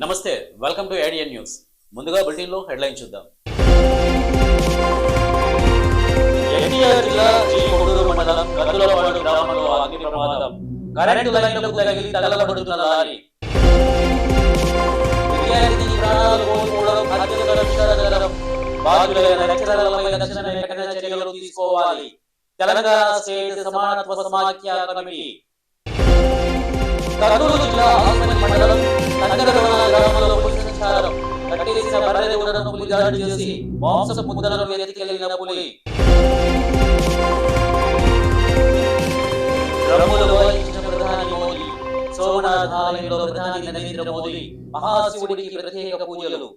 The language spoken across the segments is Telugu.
నమస్తే, వెల్కమ్ టు ఏడియన్ న్యూస్. ముందుగా బులెటిన్ లో హెడ్లైన్ చూద్దాం. ఎన్టీఆర్ జిల్లా శ్రీకొండూరు మండలం గద్దులపాడు గ్రామంలో అగ్ని ప్రమాదం. కరెంటు లైన్లకు తగిలి తగలబడుతున్న లారీ. విద్యార్థి ప్రాణాలు కోల్పోవడం అత్యంత విషాదకరం. బాధ్యులైన లెక్చరర్లపై తక్షణమే కఠిన చర్యలు తీసుకోవాలి. తెలంగాణ స్టేట్ సమానత్వ సమాఖ్య కమిటీ. కర్నూలు జిల్లా ఆస్పత్రి మండలం తంగరడోన గ్రామంలో పులి సంచారం. కట్టేసిన బర్రె దూడను పులి దాడి చేసి మాంసపు ముద్దలను ఎత్తుకెళ్లిన పులి. డ్రమ్ములో ఇచ్చిన ప్రధాని మోదీ. సోమనాథ్ ఆలయంలో ప్రధాని నరేంద్ర మోదీ మహాశివుడికి ప్రత్యేక పూజలు.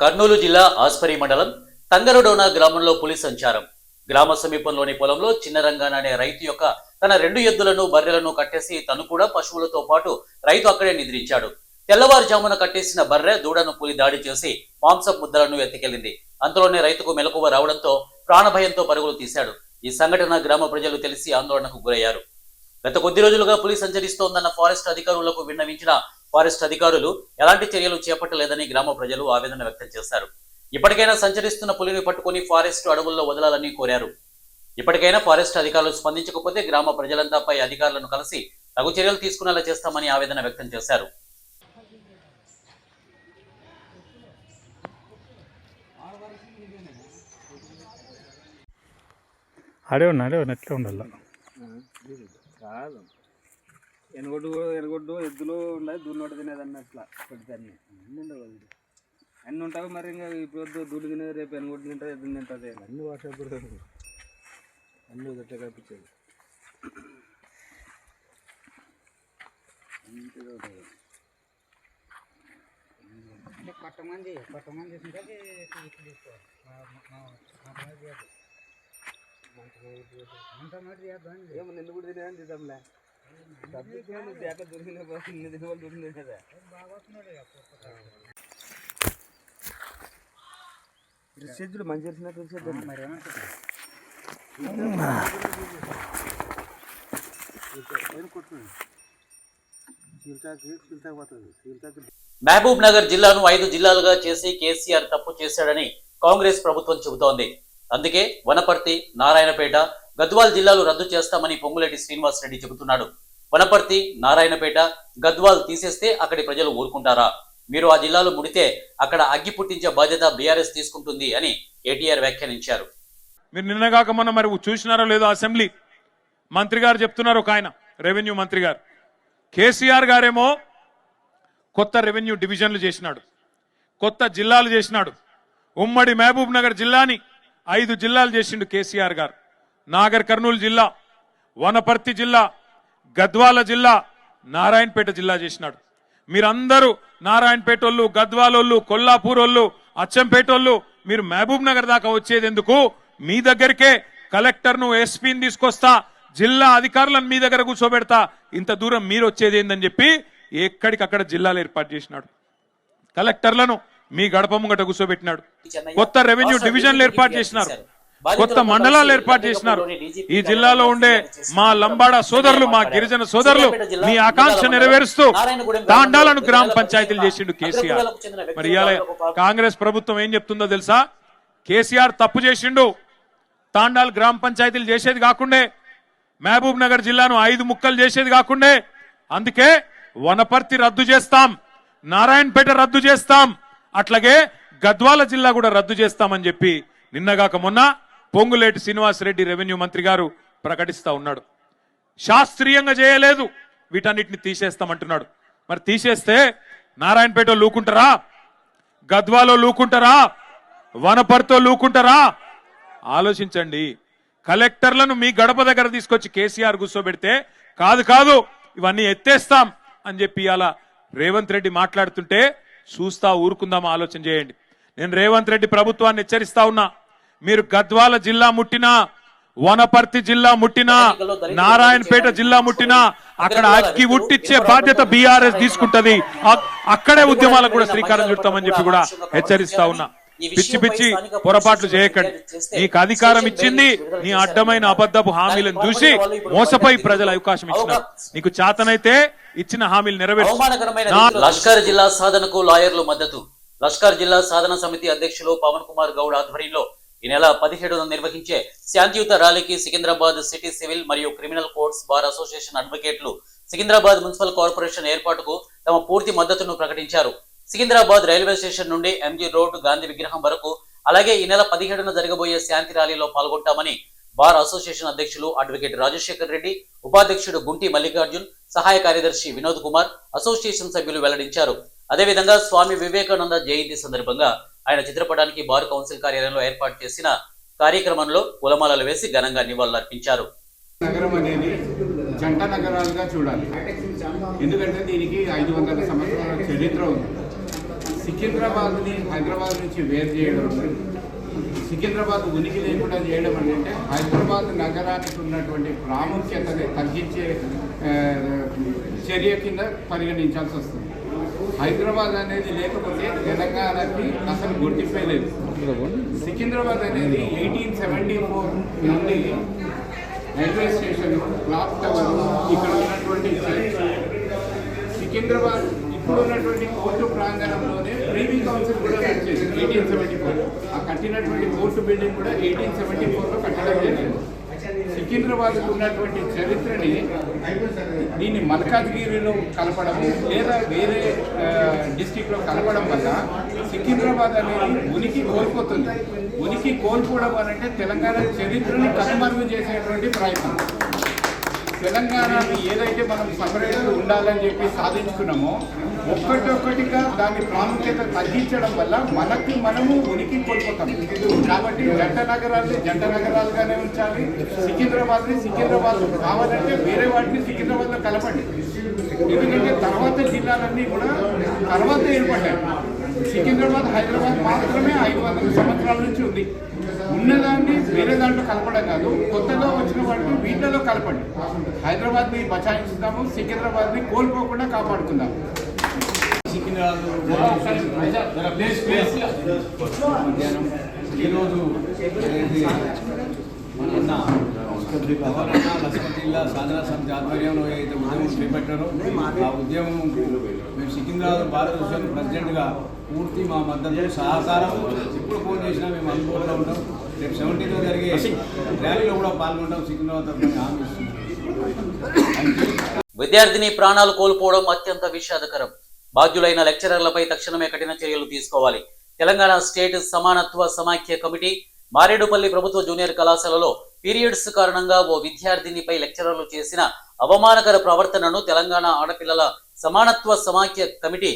కర్నూలు జిల్లా ఆస్పరి మండలం తంగరడోన గ్రామంలో పులి సంచారం. గ్రామ సమీపంలోని పొలంలో చిన్న రంగాన అనే రైతు యొక్క తన 2 ఎద్దులను బర్రెలను కట్టేసి తను కూడా పశువులతో పాటు రైతు అక్కడే నిద్రించాడు. తెల్లవారుజామున కట్టేసిన బర్రె దూడను పులి దాడి చేసి మాంసపు ముద్దలను ఎత్తుకెళ్లింది. అంతలోనే రైతుకు మెలకువ రావడంతో ప్రాణభయంతో పరుగులు తీశాడు. ఈ సంఘటన గ్రామ ప్రజలు తెలిసి ఆందోళనకు గురయ్యారు. గత కొద్ది రోజులుగా పులి సంచరిస్తోందన్న ఫారెస్ట్ అధికారులకు విన్నవించిన ఫారెస్ట్ అధికారులు ఎలాంటి చర్యలు చేపట్టలేదని గ్రామ ప్రజలు ఆవేదన వ్యక్తం చేశారు. ఇప్పటికైనా సంచరిస్తున్న పులిని పట్టుకుని ఫారెస్ట్ అడవుల్లో వదలాలని కోరారు. ఇప్పటికైనా ఫారెస్ట్ అధికారులు స్పందించకపోతే గ్రామ ప్రజలంతా పై అధికారులను కలిసి తగు చర్యలు తీసుకునేలా చేస్తామని ఆవేదన వ్యక్తం చేశారు. ఎట్లా ఉండాలి కాదు ఎనగొడ్డు ఎద్దులు ఉన్నాయి దూన్నోటి తినేది అన్నట్లా పెడితే అన్నీ ఉంటాయి. మరి ఇంకా ఇప్పుడు దూలు తినేది రేపు ఎనగొడ్డు తింటుంది ఎద్దులు తింటుంది అన్ని వాట్సాప్ అన్నీ వదిలే కనిపించేది. కొట్టమంది ఏమో నిన్ను కూడా తినేదని తిద్దాంలే. ఎట్లా దొరికిన తినే వాళ్ళు దొరికింది కదా. రిసెజ్జుడు మంచి తెలిసినట్టు రిసెజ్ మరి మహబూబ్ నగర్ జిల్లాను 5 జిల్లాలుగా చేసి కేసీఆర్ తప్పు చేశాడని కాంగ్రెస్ ప్రభుత్వం చెబుతోంది. అందుకే వనపర్తి, నారాయణపేట, గద్వాల్ జిల్లాలు రద్దు చేస్తామని పొంగులేటి శ్రీనివాస్ రెడ్డి చెబుతున్నాడు. వనపర్తి, నారాయణపేట, గద్వాల్ తీసేస్తే అక్కడి ప్రజలు ఊరుకుంటారా? మీరు ఆ జిల్లాలో ముడితే అక్కడ అగ్గి పుట్టించే బాధ్యత బీఆర్ఎస్ తీసుకుంటుంది అని కేటీఆర్ వ్యాఖ్యానించారు. మీరు నిన్నగాక మొన్న మరి చూసినారో లేదో అసెంబ్లీ మంత్రి గారు చెప్తున్నారు, ఒక ఆయన రెవెన్యూ మంత్రి గారు, కేసీఆర్ గారేమో కొత్త రెవెన్యూ డివిజన్లు చేసినాడు, కొత్త జిల్లాలు చేసినాడు. ఉమ్మడి మహబూబ్ నగర్ జిల్లాని 5 జిల్లాలు చేసిండు కేసీఆర్ గారు. నాగర్ కర్నూలు జిల్లా, వనపర్తి జిల్లా, గద్వాల జిల్లా, నారాయణపేట జిల్లా చేసినాడు. మీరందరూ నారాయణపేట వాళ్ళు, గద్వాలోళ్ళు, కొల్లాపూర్ వాళ్ళు, అచ్చంపేట వాళ్ళు మీరు మహబూబ్ నగర్ దాకా వచ్చేది ఎందుకు? మీ దగ్గరికే కలెక్టర్ను, ఎస్పీని తీసుకొస్తా, జిల్లా అధికారులను మీ దగ్గర కూర్చోబెడతా, ఇంత దూరం మీరు వచ్చేది ఏందని చెప్పి ఎక్కడికక్కడ జిల్లాలు ఏర్పాటు చేసినాడు. కలెక్టర్లను మీ గడప ముంగట కూర్చోబెట్టినాడు. కొత్త రెవెన్యూ డివిజన్లు ఏర్పాటు చేసినారు, కొత్త మండలాలు ఏర్పాటు చేసినారు. ఈ జిల్లాలో ఉండే మా లంబాడ సోదరులు, మా గిరిజన సోదరులు మీ ఆకాంక్ష నెరవేరుస్తూ తాండాలను గ్రామ పంచాయతీలు చేసిండు కేసీఆర్. మరి ఇవాళ కాంగ్రెస్ ప్రభుత్వం ఏం చెప్తుందో తెలుసా? కేసీఆర్ తప్పు చేసిండు, తాండాలు గ్రామ పంచాయతీలు చేసేది కాకుండే, మహబూబ్ నగర్ జిల్లాను 5 ముక్కలు చేసేది కాకుండే, అందుకే వనపర్తి రద్దు చేస్తాం, నారాయణపేట రద్దు చేస్తాం, అట్లాగే గద్వాల జిల్లా కూడా రద్దు చేస్తామని చెప్పి నిన్నగాక మొన్న పొంగులేటి శ్రీనివాస్ రెడ్డి రెవెన్యూ మంత్రి గారు ప్రకటిస్తా ఉన్నాడు. శాస్త్రీయంగా చేయలేదు, వీటన్నిటిని తీసేస్తామంటున్నాడు. మరి తీసేస్తే నారాయణపేట లూకుంటారా? గద్వాలో లూకుంటారా? వనపర్తితో లూకుంటారా? ఆలోచించండి. కలెక్టర్లను మీ గడప దగ్గర తీసుకొచ్చి కేసీఆర్ కూర్చోబెడితే కాదు ఇవన్నీ ఎత్తేస్తాం అని చెప్పి అలా రేవంత్ రెడ్డి మాట్లాడుతుంటే చూస్తా ఊరుకుందాం, ఆలోచన చేయండి. నేను రేవంత్ రెడ్డి ప్రభుత్వాన్ని హెచ్చరిస్తా ఉన్నా, మీరు గద్వాల జిల్లా ముట్టినా, వనపర్తి జిల్లా ముట్టినా, నారాయణపేట జిల్లా ముట్టినా అక్కడ అగ్గి ఉట్టిచ్చే బాధ్యత బీఆర్ఎస్ తీసుకుంటది. అక్కడే ఉద్యమాలకు కూడా శ్రీకారం చుడతామని చెప్పి కూడా హెచ్చరిస్తా ఉన్నా. పిచ్చి పిచ్చి పొరపాట్లు చేయకండి. నీకు అధికారం ఇచ్చింది నీ అడ్డమైన అబద్ధపు హామీలను చూసి మోసపోయి ప్రజలు అవకాశం ఇచ్చినారు. నీకు చేతనైతే ఇచ్చిన హామీలు నెరవేర్చు. లష్కర్ జిల్లా సాధనకు లాయర్లు మద్దతు. లష్కర్ జిల్లా సాధన సమితి అధ్యక్షులు పవన్ కుమార్ గౌడ్ ఆధ్వర్యంలో ఈ నెల 17న నిర్వహించే శాంతియుత ర్యాలీకి సికింద్రాబాద్ సిటీ సివిల్ మరియు క్రిమినల్ కోర్ట్స్ బార్ అసోసియేషన్ అడ్వకేట్లు సికింద్రాబాద్ మున్సిపల్ కార్పొరేషన్ ఏర్పాటుకు తమ పూర్తి మద్దతును ప్రకటించారు. సికింద్రాబాద్ రైల్వే స్టేషన్ నుండి ఎంజీ రోడ్ గాంధీ విగ్రహం వరకు, అలాగే ఈ నెల 17న జరగబోయే శాంతి ర్యాలీలో పాల్గొంటామని బార్ అసోసియేషన్ అధ్యక్షులు అడ్వకేట్ రాజశేఖర్ రెడ్డి, ఉపాధ్యక్షుడు గుంటి మల్లికార్జున్, సహాయ కార్యదర్శి వినోద్ కుమార్, అసోసియేషన్ సభ్యులు వెల్లడించారు. అదేవిధంగా స్వామి వివేకానంద జయంతి సందర్భంగా ఆయన చిత్రపటానికి బార్ కౌన్సిల్ కార్యాలయంలో ఏర్పాటు చేసిన కార్యక్రమంలో పూలమాలలు వేసి ఘనంగా నివాళులర్పించారు. నగరం అనేది జంట నగరాలుగా చూడాలి. ఎందుకంటే దీనికి 500 సంవత్సరాల చరిత్ర ఉంది. సికింద్రాబాద్ని హైదరాబాద్ నుంచి వేరు చేయడం, సికింద్రాబాద్ ఉనికి లేకుండా చేయడం అంటే హైదరాబాద్ నగరానికి ఉన్నటువంటి ప్రాముఖ్యతని తగ్గించే చర్య కింద పరిగణించాల్సి వస్తుంది. హైదరాబాద్ అనేది లేకపోతే తెలంగాణకి అసలు గుర్తింపే లేదు. సికింద్రాబాద్ అనేది 1874 నుండి రైల్వే స్టేషన్, క్లాక్ టవర్, ఇక్కడ ఉన్నటువంటి సికింద్రాబాద్ ఇప్పుడు ఉన్నటువంటి కోర్టు ప్రాంగణంలోనే ప్రీవీ కౌన్సిల్ కూడా వచ్చేది 1874. ఆ కట్టినటువంటి కోర్టు బిల్డింగ్ కూడా 1874లో కట్టడం జరిగింది. సికింద్రాబాద్కు ఉన్నటువంటి చరిత్రని దీన్ని మల్కాజ్గిరిలో కలపడము లేదా వేరే డిస్టిక్లో కలపడం వల్ల సికింద్రాబాద్ అనేది ఉనికి కోల్పోతుంది. ఉనికి కోల్పోవడం అంటే తెలంగాణ చరిత్రని కనుమరుగు చేసేటువంటి ప్రయత్నం. తెలంగాణని ఏదైతే మనం సపరేట్గా ఉండాలని చెప్పి సాధించుకున్నామో ఒక్కటొక్కటిగా దాని ప్రాముఖ్యత తగ్గించడం వల్ల మనము ఉనికి కోల్పోతాం. కాబట్టి జంట నగరాలుగానే ఉంచాలి. సికింద్రాబాద్ని సికింద్రాబాద్ కావాలంటే వేరే వాటిని సికింద్రాబాద్లో కలపండి. ఎందుకంటే తర్వాత జిల్లాలన్నీ కూడా తర్వాత ఏర్పడ్డాయి. సికింద్రాబాద్, హైదరాబాద్ మాత్రమే 500 సంవత్సరాల నుంచి ఉంది. ఉన్నదాన్ని వేరే దాంట్లో కలపడం కాదు, కొత్తగా వచ్చిన వాటిని వీటిలో కలపండి. హైదరాబాద్ని బచాయిస్తాము, సికింద్రాబాద్ని కోల్పోకుండా కాపాడుకుందాం. ఈరోజు మన లష్కర్ జిల్లా సాధన సమితి ఆధ్వర్యంలో ఏదైతే ఉద్యమం చేపట్టారో ఆ ఉద్యమం మేము సికింద్రాబాద్ బార్ అసోసియేషన్ ప్రెసిడెంట్గా పూర్తి మా మద్దతు సహకారం ఇప్పుడు ఫోన్ చేసినా మేము అందుబాటులో ఉంటాం. రేపు 17th జరిగే ర్యాలీలో కూడా పాల్గొంటాం. సికింద్రాబాద్ తరఫున హామీ ఇస్తున్నాం. విద్యార్థిని ప్రాణాలు కోల్పోవడం అత్యంత విషాదకరం. బాధ్యులైన లెక్చరర్లపై తక్షణమే కఠిన చర్యలు తీసుకోవాలి. తెలంగాణ స్టేట్ సమానత్వ సమాఖ్య కమిటీ మారేడుపల్లి ప్రభుత్వ జూనియర్ కళాశాలలో పీరియడ్స్ కారణంగా ఓ విద్యార్థినిపై లెక్చరర్లు చేసిన అవమానకర ప్రవర్తనను తెలంగాణ ఆడపిల్లల సమానత్వ సమాఖ్య కమిటీ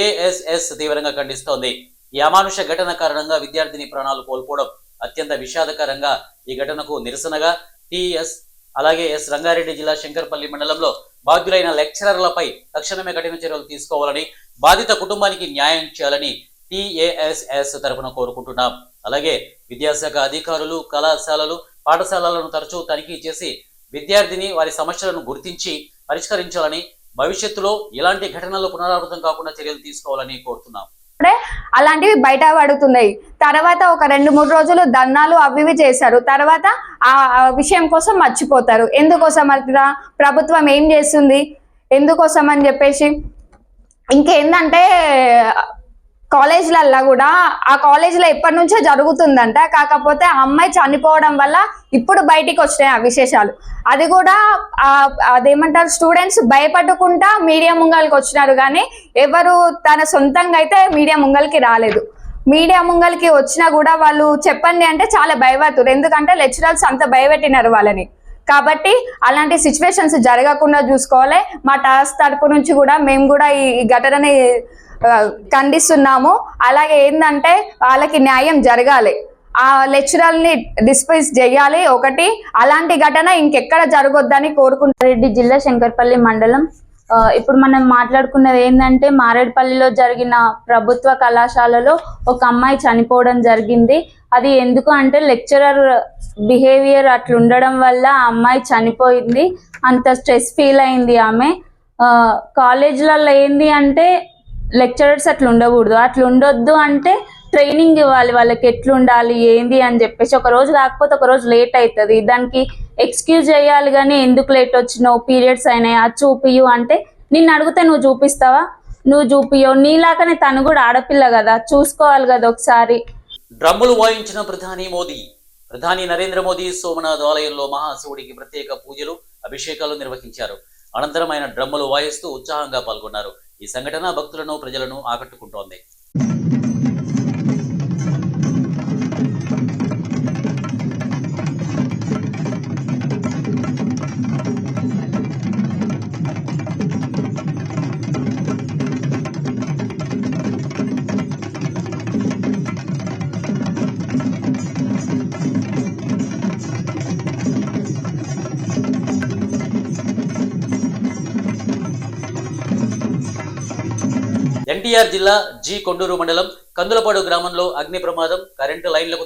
ASS తీవ్రంగా ఖండిస్తోంది. ఈ అమానుష ఘటన కారణంగా విద్యార్థిని ప్రాణాలు కోల్పోవడం అత్యంత విషాదకరంగా ఈ ఘటనకు నిరసనగా TS అలాగే S రంగారెడ్డి జిల్లా శంకర్పల్లి మండలంలో బాధ్యులైన లెక్చరర్లపై తక్షణమే కఠిన చర్యలు తీసుకోవాలని, బాధిత కుటుంబానికి న్యాయం చేయాలని TASS తరఫున కోరుకుంటున్నాం. అలాగే విద్యాశాఖ అధికారులు కళాశాలలు పాఠశాలలను తరచూ తనిఖీ చేసి విద్యార్థిని వారి సమస్యలను గుర్తించి పరిష్కరించాలని, భవిష్యత్తులో ఇలాంటి ఘటనలు పునరావృతం కాకుండా చర్యలు తీసుకోవాలని కోరుతున్నాం. అలాంటివి బయట పడుతున్నాయి. తర్వాత ఒక 2-3 రోజులు ధర్నాలు అవి చేశారు. తర్వాత ఆ విషయం కోసం మర్చిపోతారు. ఎందుకోసం అట్లా ప్రభుత్వం ఏం చేస్తుంది, ఎందుకోసం అని చెప్పేసి. ఇంకేందంటే కాలేజీలల్లో కూడా ఆ కాలేజీలో ఎప్పటి నుంచో జరుగుతుందంట. కాకపోతే ఆ అమ్మాయి చనిపోవడం వల్ల ఇప్పుడు బయటికి వచ్చినాయి ఆ విశేషాలు. అది కూడా అదేమంటారు, స్టూడెంట్స్ భయపడకుండా మీడియా ముంగల్కి వచ్చినారు, కానీ ఎవరు తన సొంతంగా అయితే మీడియా ముంగల్కి రాలేదు. మీడియా ముంగల్కి వచ్చినా కూడా వాళ్ళు చెప్పండి అంటే చాలా భయపడుతున్నారు. ఎందుకంటే లెక్చరర్స్ అంత భయపెట్టినారు వాళ్ళని. కాబట్టి అలాంటి సిచ్యువేషన్స్ జరగకుండా చూసుకోవాలి. మా టాస్ తరపు నుంచి కూడా మేము కూడా ఈ ఘటనని ఖండిస్తున్నాము. అలాగే ఏంటంటే వాళ్ళకి న్యాయం జరగాలి, ఆ లెక్చరర్ని డిస్మిస్ చేయాలి. ఒకటి అలాంటి ఘటన ఇంకెక్కడ జరగొద్దని కోరుకుంటున్నాం. రెడ్డి జిల్లా శంకర్పల్లి మండలం. ఇప్పుడు మనం మాట్లాడుకున్నది ఏంటంటే మారేడుపల్లిలో జరిగిన ప్రభుత్వ కళాశాలలో ఒక అమ్మాయి చనిపోవడం జరిగింది. అది ఎందుకు అంటే లెక్చరర్ బిహేవియర్ అట్లా ఉండడం వల్ల ఆ అమ్మాయి చనిపోయింది. అంత స్ట్రెస్ ఫీల్ అయింది ఆమె. కాలేజీలలో ఏంది అంటే లెక్చరర్స్ అట్లా ఉండకూడదు. అట్లా ఉండొద్దు అంటే ట్రైనింగ్ ఇవ్వాలి, వాళ్ళకి ఎట్లుండాలి ఏంది అని చెప్పేసి. ఒక రోజు కాకపోతే ఒక రోజు లేట్ అవుతుంది, దానికి ఎక్స్క్యూజ్ చేయాలి. కానీ ఎందుకు లేట్ వచ్చినావు, పీరియడ్స్ అయినాయి, అది చూపియు అంటే నిన్ను అడిగితే నువ్వు చూపిస్తావా? నువ్వు చూపియవు. నీలాగానే తను కూడా ఆడపిల్ల కదా, చూసుకోవాలి కదా ఒకసారి. డ్రమ్ములు వాయించిన ప్రధాని నరేంద్ర మోదీ సోమనాథ్ ఆలయంలో మహాశివుడికి ప్రత్యేక పూజలు అభిషేకాలు నిర్వహించారు. అనంతరం ఆయన డ్రమ్ములు వాయిస్తూ ఉత్సాహంగా పాల్గొన్నారు. ఈ సంఘటన భక్తులను ప్రజలను ఆకట్టుకుంటోంది. ఎన్టీఆర్ జిల్లా జి కొండూరు మండలం కందులపాడు గ్రామంలో అగ్ని ప్రమాదం. కరెంటు లైన్లకు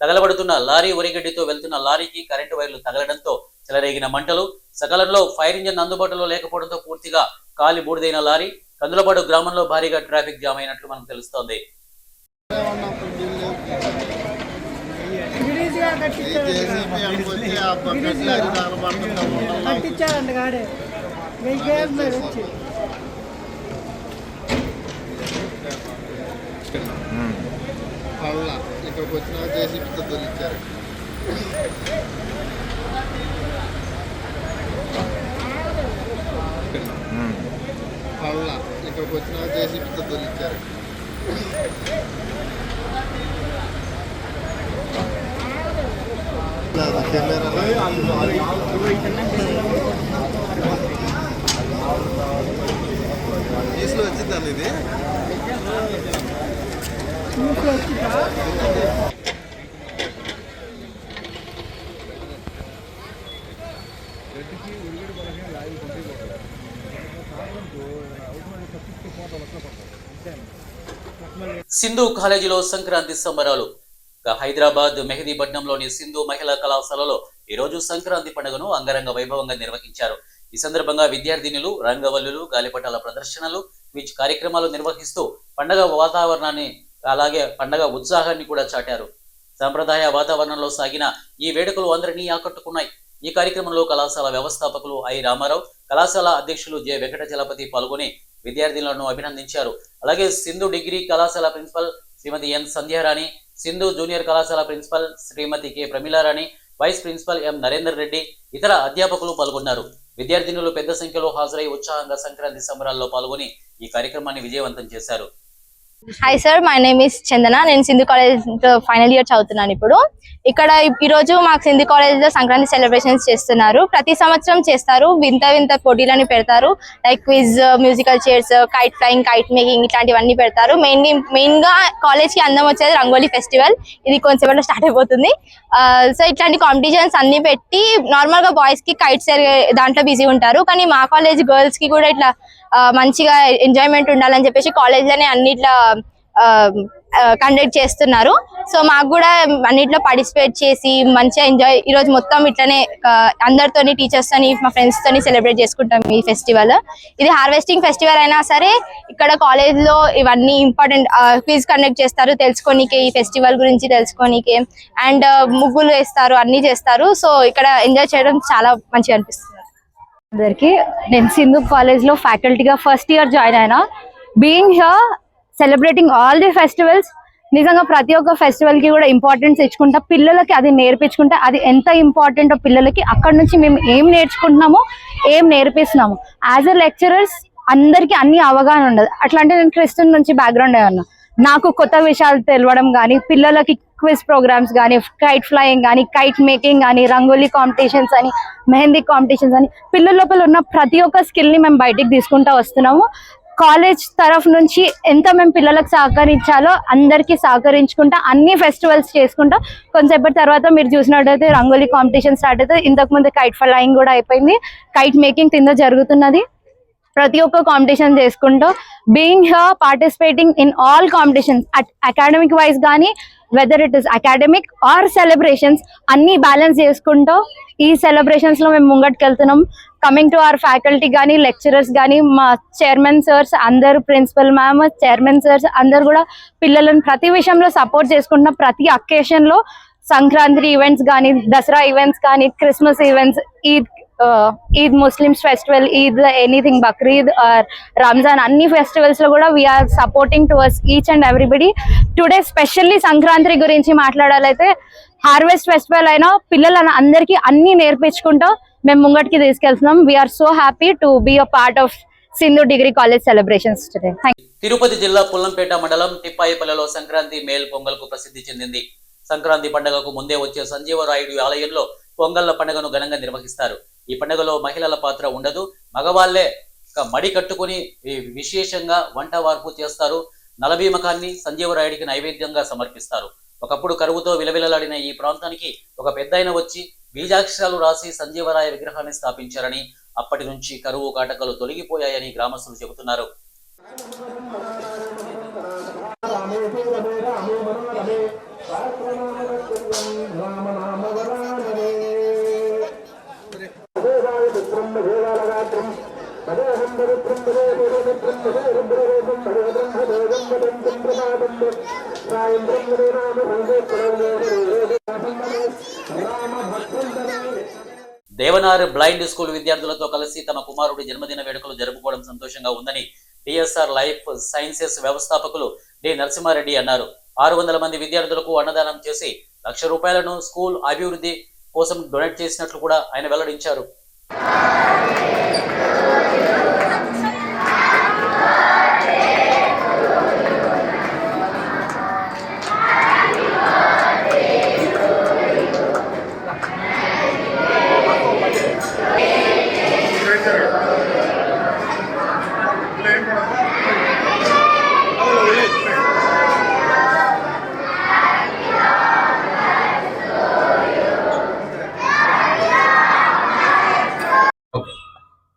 తగలబడుతున్న లారీ వరిగడ్డితో వెళ్తున్న లారీకి కరెంటు వైర్లు తగలడంతో చెలరేగిన మంటలు. సకాలంలో ఫైర్ ఇంజిన్ అందుబాటులో లేకపోవడంతో పూర్తిగా కాలి బూడిదైన లారీ. కందులపాడు గ్రామంలో భారీగా ట్రాఫిక్ జామ్ అయినట్లు మనకు తెలుస్తోంది. ఇక్కడికి వచ్చిన జేసీబీతో తొలిచ్చారు. ఇక్కడికి వచ్చిన జేసీబీతో తొలిచ్చారు. కేసులో వచ్చిందండి ఇది. సింధు కాలేజీలో సంక్రాంతి సంబరాలు. హైదరాబాద్ మెహదీపట్నంలోని సింధు మహిళా కళాశాలలో ఈ రోజు సంక్రాంతి పండుగను అంగరంగ వైభవంగా నిర్వహించారు. ఈ సందర్భంగా విద్యార్థినులు రంగవల్లులు, గాలిపటాల ప్రదర్శనలు, క్విజ్ కార్యక్రమాలు నిర్వహిస్తూ పండగ వాతావరణాన్ని అలాగే పండగ ఉత్సాహాన్ని కూడా చాటారు. సంప్రదాయ వాతావరణంలో సాగిన ఈ వేడుకలు అందరినీ ఆకట్టుకున్నాయి. ఈ కార్యక్రమంలో కళాశాల వ్యవస్థాపకులు ఐ రామారావు, కళాశాల అధ్యక్షులు జె వెంకటచలపతి పాల్గొని విద్యార్థులను అభినందించారు. అలాగే సింధు డిగ్రీ కళాశాల principal Shrimati N Sandhyarani, Sindhu junior కళాశాల principal Shrimati K Pramilarani, vice principal M Narender Reddy, ఇతర అధ్యాపకులు పాల్గొన్నారు. విద్యార్థినులు పెద్ద సంఖ్యలో హాజరై ఉత్సాహంగా సంక్రాంతి సంబరాల్లో పాల్గొని ఈ కార్యక్రమాన్ని విజయవంతం చేశారు. Hi sir, my name is Chandana. నేను సింధు కాలేజ్ ఫైనల్ ఇయర్ చదువుతున్నాను ఇప్పుడు. ఇక్కడ ఈరోజు మాకు సింధు కాలేజ్లో సంక్రాంతి సెలబ్రేషన్స్ చేస్తున్నారు. ప్రతి సంవత్సరం చేస్తారు. వింత వింత పోటీలని పెడతారు. Like quiz, musical chairs, kite flying, kite making ఇట్లాంటివన్నీ పెడతారు. మెయిన్గా కాలేజ్కి అందం వచ్చేది రంగోలీ ఫెస్టివల్. ఇది కొంచెంసేపట్లో స్టార్ట్ అయిపోతుంది. సో ఇట్లాంటి కాంపిటీషన్స్ అన్ని పెట్టి నార్మల్గా బాయ్స్కి కైట్స్ దాంట్లో బిజీ ఉంటారు. కానీ మా కాలేజ్ గర్ల్స్కి కూడా ఇట్లా మంచిగా ఎంజాయ్మెంట్ ఉండాలని చెప్పేసి కాలేజ్లోనే అన్నిట్లా కండక్ట్ చేస్తున్నారు. సో మాకు కూడా అన్నిట్లో పార్టిసిపేట్ చేసి మంచిగా ఎంజాయ్ ఈరోజు మొత్తం ఇట్లనే అందరితోని, టీచర్స్ తోని, మా ఫ్రెండ్స్ తోని సెలబ్రేట్ చేసుకుంటాం ఈ ఫెస్టివల్. ఇది హార్వెస్టింగ్ ఫెస్టివల్ అయినా సరే ఇక్కడ కాలేజ్ లో ఇవన్నీ ఇంపార్టెంట్ క్విజ్ కండక్ట్ చేస్తారు తెలుసుకోనికే, ఈ ఫెస్టివల్ గురించి తెలుసుకోనికే. అండ్ ముగ్గులు వేస్తారు, అన్ని చేస్తారు. సో ఇక్కడ ఎంజాయ్ చేయడం చాలా మంచిగా అనిపిస్తుంది. అందరికి నేను సింధు కాలేజ్ లో ఫ్యాకల్టీగా ఫస్ట్ ఇయర్ జాయిన్ అయినా. Being here celebrating all the festivals, నిజంగా ప్రతి ఒక్క ఫెస్టివల్ కి కూడా ఇంపార్టెన్స్ ఇచ్చుకుంటా, పిల్లలకి అది నేర్పించుకుంటా, అది ఎంత ఇంపార్టెంటో పిల్లలకి అక్కడ నుంచి మేము ఏం నేర్చుకుంటున్నామో, ఏం నేర్పిస్తున్నాము. యాజ్ ఎ లెక్చరర్స్ అందరికీ అన్ని అవగాహన ఉండదు. అట్లాంటి నేను క్రిస్టియన్ నుంచి బ్యాక్గ్రౌండ్ ఉన్నా. నాకు కొత్త విషయాలు తెలవడం కానీ, పిల్లలకి క్విజ్ ప్రోగ్రామ్స్ కానీ, కైట్ ఫ్లయింగ్ కానీ, కైట్ మేకింగ్ కానీ, రంగోలీ కాంపిటీషన్స్ అని, మెహందీ కాంపిటీషన్స్ అని, పిల్లల లోపల ఉన్న ప్రతి ఒక్క స్కిల్ ని మేము బయటికి తీసుకుంటూ వస్తున్నాము. కాలేజ్ తరఫు నుంచి ఎంత మేము పిల్లలకు సహకరించాలో అందరికీ సహకరించుకుంటా అన్ని ఫెస్టివల్స్ చేసుకుంటా. కొంతసేపటి తర్వాత మీరు చూసినట్టయితే రంగోలీ కాంపిటీషన్ స్టార్ట్ అవుతుంది. ఇంతకుముందు కైట్ ఫ్లయింగ్ కూడా అయిపోయింది. కైట్ మేకింగ్ కింద జరుగుతున్నది. ప్రతి ఒక్క కాంపిటీషన్ చేసుకుంటూ being here participating in all competitions academic wise కానీ, whether it is academic or celebrations అన్ని బ్యాలెన్స్ చేసుకుంటూ ఈ సెలబ్రేషన్స్ లో మేము ముంగట్కెళ్తున్నాం. కమింగ్ టు అవర్ ఫ్యాకల్టీ కానీ లెక్చరర్స్ కానీ మా చైర్మన్ సార్స్ అందరు, ప్రిన్సిపల్ మ్యామ్, చైర్మన్ సార్స్ అందరు కూడా పిల్లలను ప్రతి విషయంలో సపోర్ట్ చేసుకుంటున్నాం. ప్రతి అకేషన్ లో సంక్రాంతి ఈవెంట్స్ కానీ, దసరా ఈవెంట్స్ కానీ, Christmas events, Eid Muslims festival, Eid anything, Bakrid or Ramzan, అన్ని ఫెస్టివల్స్ లో కూడా we are supporting towards each and everybody. Today specially Sankranti గురించి మాట్లాడాలైతే హార్వెస్ట్ ఫెస్టివల్ అయినా పిల్లలను అందరికీ అన్ని నేర్పించుకుంటూ మేము ముంగటికి తీసుకెళ్తున్నాం. We are so happy to be a part of Sindhu degree college celebrations today. Tirupati జిల్లా పుల్లంపేట మండలం తిప్పాయిపల్లెలో సంక్రాంతి మేల్ పొంగల్ కు ప్రసిద్ధి చెందింది. సంక్రాంతి పండుగకు ముందే వచ్చే సంజీవరాయుడు ఆలయంలో పొంగళ్ల పండుగను ఘనంగా నిర్వహిస్తారు. ఈ పండుగలో మహిళల పాత్ర ఉండదు, మగవాళ్లే మడి కట్టుకుని విశేషంగా వంట వార్పు చేస్తారు. నలభీమకాన్ని సంజీవరాయుడికి నైవేద్యంగా సమర్పిస్తారు. ఒకప్పుడు కరువుతో విలవిలలాడిన ఈ ప్రాంతానికి ఒక పెద్దాయన వచ్చి బీజాక్షరాలు రాసి సంజీవరాయ విగ్రహాన్ని స్థాపించారని, అప్పటి నుంచి కరువు కాటకాలు తొలగిపోయాయని గ్రామస్తులు చెబుతున్నారు. దేవనార్ బ్లైండ్ స్కూల్ విద్యార్థులతో కలిసి తమ కుమారుడి జన్మదిన వేడుకలు జరుపుకోవడం సంతోషంగా ఉందని టిఎస్ఆర్ లైఫ్ సైన్సెస్ వ్యవస్థాపకులు డి నరసింహారెడ్డి అన్నారు. 600 మంది విద్యార్థులకు అన్నదానం చేసి ₹1,00,000 స్కూల్ అభివృద్ధి కోసం డొనేట్ చేసినట్లు కూడా ఆయన వెల్లడించారు.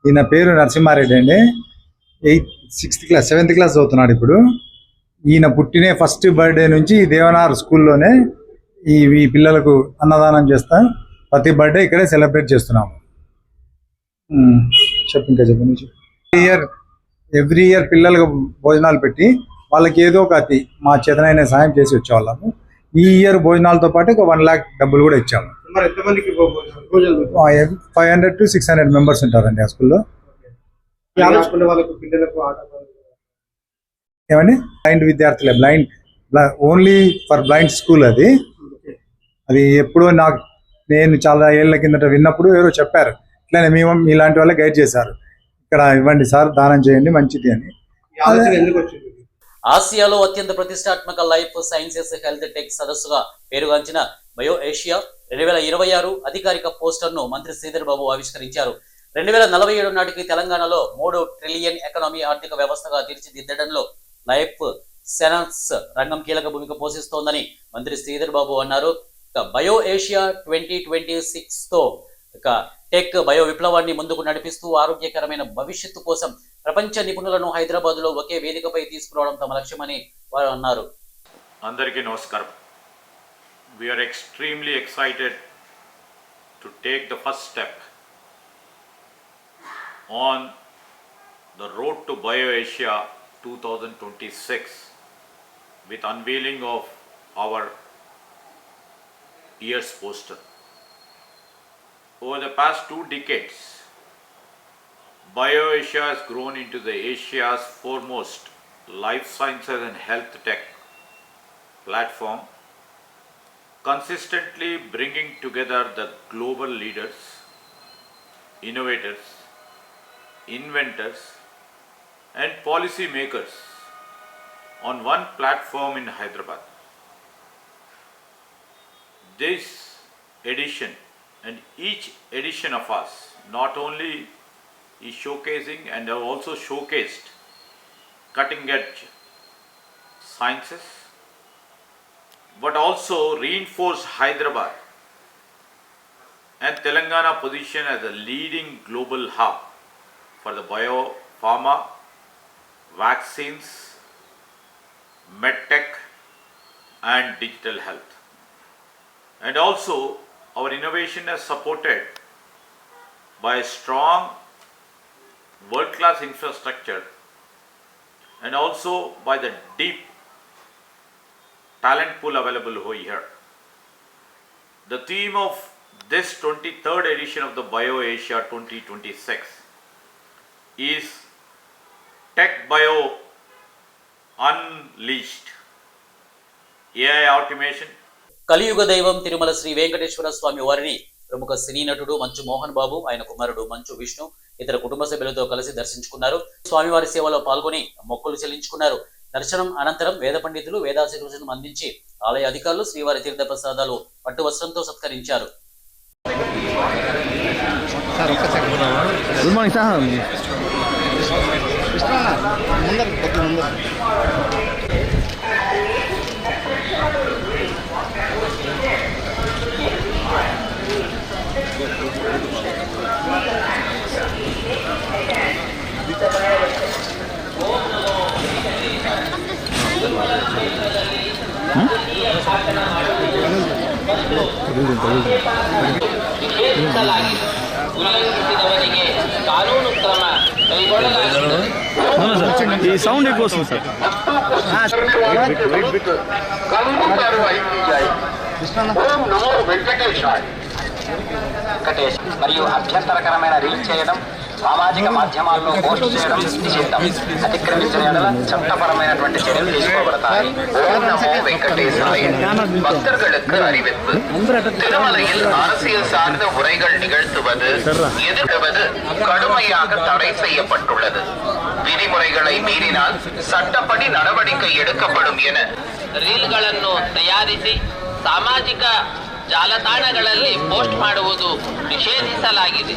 ఈయన పేరు నరసింహారెడ్డి అండి. 7th క్లాస్ చదువుతున్నాడు ఇప్పుడు. ఈయన పుట్టిన ఫస్ట్ బర్త్డే నుంచి దేవనార్ స్కూల్లోనే ఈ పిల్లలకు అన్నదానం చేస్తాం. ప్రతి బర్త్డే ఇక్కడే సెలబ్రేట్ చేస్తున్నాము. ఎవ్రీ ఇయర్ పిల్లలకు భోజనాలు పెట్టి వాళ్ళకి ఏదో ఒక మా చేతనైన సాయం చేసి వచ్చేవాళ్ళము. ఈ ఇయర్ భోజనాలతో పాటు ఒక 1 lakh డబ్బులు కూడా ఇచ్చాము. 500 to 600 మెంబర్స్ ఉంటారండి ఆ స్కూల్లో. ఏమండి బ్లైండ్ విద్యార్థులే, ఓన్లీ ఫర్ బ్లైండ్ స్కూల్ అది. ఎప్పుడో నేను చాలా ఏళ్ల కిందట విన్నప్పుడు ఎవరో చెప్పారు, ఇట్లానే మేము ఇలాంటి వాళ్ళే గైడ్ చేశారు, ఇక్కడ ఇవ్వండి సార్, దానం చేయండి మంచిది అని. ఆసియాలో అత్యంత ప్రతిష్టాత్మక లైఫ్ సైన్సెస్ హెల్త్ టెక్ సదస్సుగా పేరుగాంచిన బయో ఏషియా 2026 అధికారిక పోస్టర్ను మంత్రి శ్రీధర్ బాబు ఆవిష్కరించారు. 2047 నాటికి తెలంగాణలో 3 ట్రిలియన్ ఎకనామీ ఆర్థిక వ్యవస్థగా తీర్చిదిద్దడంలో లైఫ్ సైన్స్ రంగం కీలక భూమిక పోషిస్తోందని మంత్రి శ్రీధర్ బాబు అన్నారు. బయో ఏషియా 2026తో టెక్ బయో విప్లవాన్ని ముందుకు నడిపిస్తూ ఆరోగ్యకరమైన భవిష్యత్తు కోసం ప్రపంచ నిపుణులను హైదరాబాద్లో ఒకే వేదికపై తీసుకురావడం తమ లక్ష్యమని వారు అన్నారు. అందరికీ నమస్కారం. We are extremely excited to take the first step on the road to BioAsia 2026 with unveiling of our year's poster. Over the past 2 decades, BioAsia has grown into the Asia's foremost life sciences and health tech platform, consistently bringing together the global leaders, innovators, inventors, and policy makers on one platform in Hyderabad. This edition and each edition of us not only is showcasing and have also showcased cutting edge sciences, but also reinforced Hyderabad and Telangana position as a leading global hub for the biopharma, vaccines, medtech, and digital health. And also, our innovation is supported by a strong world-class infrastructure and also by the deep talent pool available over here. The theme of this 23rd edition of the BioAsia 2026 is Tech Bio Unleashed. AI automation. కలియుగ దైవం తిరుమల శ్రీ వెంకటేశ్వర స్వామి వారిని ప్రముఖ సినీ నటుడు మంచు మోహన్ బాబు, ఆయన కుమారుడు మంచు విష్ణు ఇతర కుటుంబ సభ్యులతో కలిసి దర్శించుకున్నారు. స్వామివారి సేవలో పాల్గొని మొక్కులు చెల్లించుకున్నారు. దర్శనం అనంతరం వేద పండితులు వేదాశీర్వచనం అందించి ఆలయ అధికారులు శ్రీవారి తీర్థ ప్రసాదాలు పట్టు వస్త్రంతో సత్కరించారు. Good morning sir. ఈ సౌండ్ ఎక్కువ వస్తుంది సార్. మరియు అభ్యంతరకరమైన రీల్ చేయడం, సామాజిక మాధ్యమాల్లో పోస్ట్ చేయడం నిషిద్ధం. అతిక్రమించిన ఎడల చట్టపరమైనటువంటి చర్యలు తీసుకోబడతాయి. ఓం నమో వెంకటేశాయ. பக்தர்களுக்கு அறிவிப்பு. திருமலையில் அரசியல் சார்ந்த உரைகள் நிகழ்த்துவது, எதிர்க்குவது கடுமையாக தடை செய்யப்பட்டுள்ளது. விதிமுறைகளை மீறினால் சட்டப்படி நடவடிக்கை எடுக்கப்படும் என ರೀಲ್ಗಳನ್ನು ತಯಾರಿಸಿ ಸಾಮಾಜಿಕ ಜಾಲತಾಣಗಳಲ್ಲಿ ಪೋಸ್ಟ್ ಮಾಡುವುದು ನಿಷೇಧಿಸಲಾಗಿದೆ.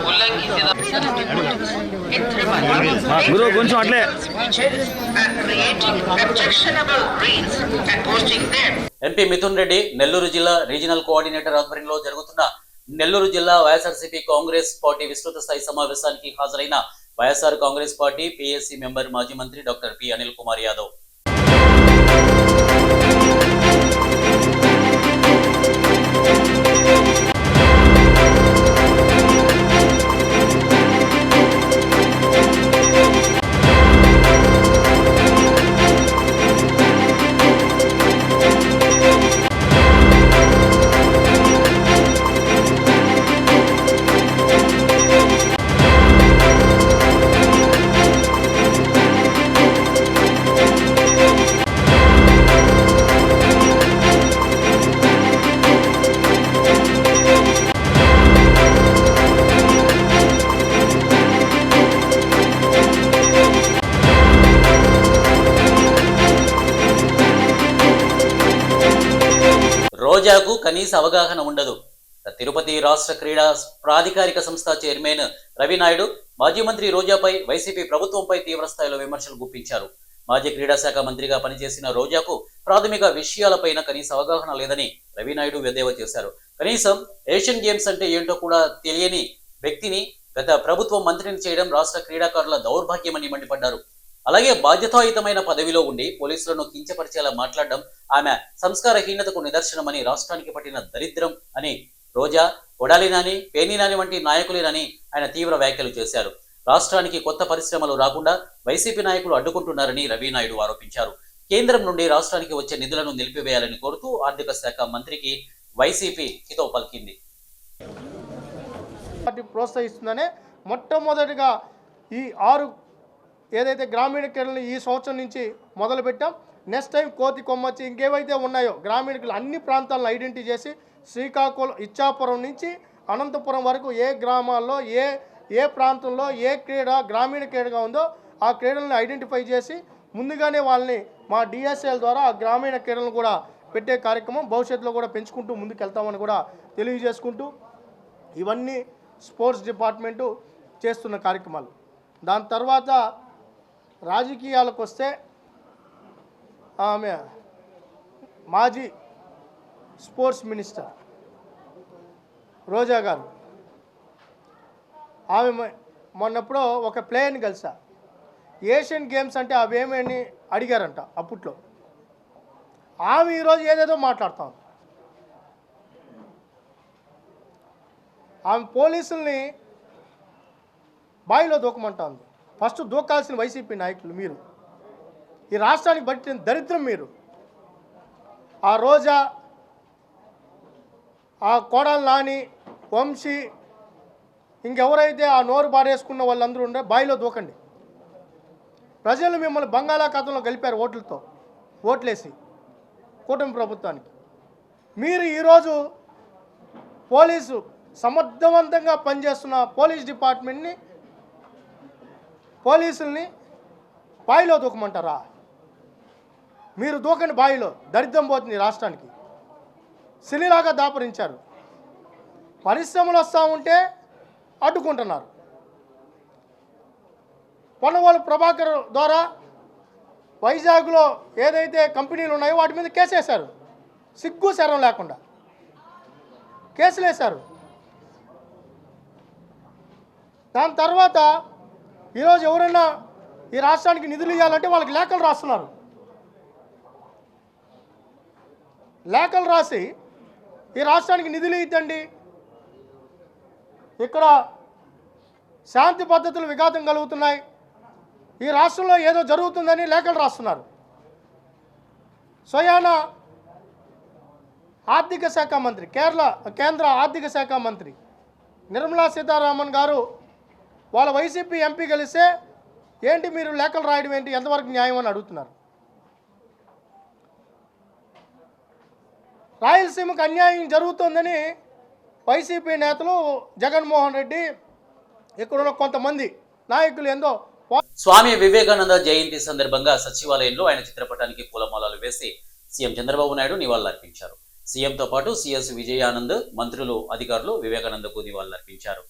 ಉಲ್ಲಂಘಿಸಿದ కొంచెం అట్లే ఎంపీ మిథున్ రెడ్డి నెల్లూరు జిల్లా రీజనల్ కోఆర్డినేటర్ ఆధ్వర్యంలో జరుగుతున్న నెల్లూరు జిల్లా వైఎస్ఆర్సీపీ కాంగ్రెస్ పార్టీ విస్తృత స్థాయి సమావేశానికి హాజరైన YSR Congress party PSC member మాజీ మంత్రి డాక్టర్ పి అనిల్ కుమార్ యాదవ్. రోజాకు కనీస అవగాహన ఉండదు. తిరుపతి రాష్ట్ర క్రీడా ప్రాధికారిక సంస్థ చైర్మన్ రవి నాయుడు మాజీ మంత్రి రోజాపై వైసీపీ ప్రభుత్వంపై తీవ్ర స్థాయిలో విమర్శలు గుప్పించారు. మాజీ క్రీడా శాఖ మంత్రిగా పనిచేసిన రోజాకు ప్రాథమిక విషయాలపైన కనీస అవగాహన లేదని రవి నాయుడు ఎద్దేవా చేశారు. కనీసం ఏషియన్ గేమ్స్ అంటే ఏంటో కూడా తెలియని వ్యక్తిని గత ప్రభుత్వం మంత్రిని చేయడం రాష్ట్ర క్రీడాకారుల దౌర్భాగ్యమని మండిపడ్డారు. అలాగే బాధ్యతాయుతమైన పదవిలో ఉండి పోలీసులను కించపరిచేలా మాట్లాడడం ఆమె సంస్కారహీనతకు నిదర్శనమని, రాష్ట్రానికి పట్టిన దరిద్రం అని రోజా, కొడాలి నాని, పేర్ని నాని వంటి నాయకులేనని ఆయన తీవ్ర వ్యాఖ్యలు చేశారు. రాష్ట్రానికి కొత్త పరిశ్రమలు రాకుండా వైసీపీ నాయకులు అడ్డుకుంటున్నారని రవి నాయుడు ఆరోపించారు. కేంద్రం నుండి రాష్ట్రానికి వచ్చే నిధులను నిలిపివేయాలని కోరుతూ ఆర్థిక శాఖ మంత్రికి వైసీపీ హితవు పలికింది. ప్రోత్సహిస్తుందనే మొట్టమొదటిగా ఈ 6 ఏదైతే గ్రామీణ క్రీడలు ఈ సంవత్సరం నుంచి మొదలుపెట్టాం. నెక్స్ట్ టైం కోతి కొమ్మచ్చి ఇంకేవైతే ఉన్నాయో గ్రామీణ క్రీడలు అన్ని ప్రాంతాలను ఐడెంటిఫై చేసి శ్రీకాకుళం, ఇచ్చాపురం నుంచి అనంతపురం వరకు ఏ గ్రామాల్లో ఏ ప్రాంతంలో ఏ క్రీడ గ్రామీణ క్రీడగా ఉందో ఆ క్రీడలను ఐడెంటిఫై చేసి ముందుగానే వాళ్ళని మా డిఎస్ఎల్ ద్వారా ఆ గ్రామీణ క్రీడలను కూడా పెట్టే కార్యక్రమం భవిష్యత్తులో కూడా పెంచుకుంటూ ముందుకెళ్తామని కూడా తెలియజేసుకుంటూ ఇవన్నీ స్పోర్ట్స్ డిపార్ట్మెంటు చేస్తున్న కార్యక్రమాలు. దాని తర్వాత రాజకీయాలకు వస్తే ఆమె మాజీ స్పోర్ట్స్ మినిస్టర్ రోజా గారు, ఆమె మొన్నప్పుడు ఒక ప్లేయర్ని కలిసా. ఏషియన్ గేమ్స్ అంటే అవేమని అడిగారంట. అప్పట్లో ఆమె ఈరోజు ఏదేదో మాట్లాడతాం. ఆమె పోలీసుల్ని బావిలో దూకమంటుంది. ఫస్ట్ దూకాల్సిన వైసీపీ నాయకులు మీరు. ఈ రాష్ట్రానికి పట్టిన దరిద్రం మీరు. ఆ రోజా, ఆ కోడలు నాని, వంశీ, ఇంకెవరైతే ఆ నోరు బారేసుకున్న వాళ్ళందరూ ఉండే బావిలో దూకండి. ప్రజలు మిమ్మల్ని బంగాళాఖాతంలో గెలిపారు ఓట్లతో, ఓట్లేసి కూటమి ప్రభుత్వానికి. మీరు ఈరోజు పోలీసు సమర్థవంతంగా పనిచేస్తున్న పోలీస్ డిపార్ట్మెంట్ని, పోలీసుల్ని బావిలో దూకమంటారా? మీరు దూకండి బావిలో, దరిద్రం పోతుంది రాష్ట్రానికి. సిలిలాగా దాపరించారు. పరిశ్రమలు వస్తూ ఉంటే అడ్డుకుంటున్నారు. పొన్నవాళ్ళు ప్రభాకర్ ద్వారా వైజాగ్లో ఏదైతే కంపెనీలు ఉన్నాయో వాటి మీద కేసేశారు. సిగ్గు శరం లేకుండా కేసులు వేశారు. దాని తర్వాత ఈరోజు ఎవరైనా ఈ రాష్ట్రానికి నిధులు ఇవ్వాలంటే వాళ్ళకి లేఖలు రాస్తున్నారు. లేఖలు రాసి ఈ రాష్ట్రానికి నిధులు ఇద్దండి, ఇక్కడ శాంతి పద్ధతులు విఘాతం కలుగుతున్నాయి, ఈ రాష్ట్రంలో ఏదో జరుగుతుందని లేఖలు రాస్తున్నారు. స్వయాన ఆర్థిక శాఖ మంత్రి, కేంద్ర ఆర్థిక శాఖ మంత్రి నిర్మలా సీతారామన్ గారు వాళ్ళ వైసీపీ ఎంపీ కలిస్తే ఏంటి మీరు లేఖలు రాయడం ఏంటి, ఎంతవరకు న్యాయం అని అడుగుతున్నారు. రాయలసీమకు అన్యాయం జరుగుతోందని వైసీపీ నేతలు, జగన్మోహన్ రెడ్డి, ఇక్కడున్న కొంతమంది నాయకులు ఏందో. స్వామి వివేకానంద జయంతి సందర్భంగా సచివాలయంలో ఆయన చిత్రపటానికి పూలమాలలు వేసి సీఎం చంద్రబాబు నాయుడు నివాళులర్పించారు. సీఎంతో పాటు సీఎస్ విజయానంద్, మంత్రులు, అధికారులు వివేకానందకు నివాళులర్పించారు.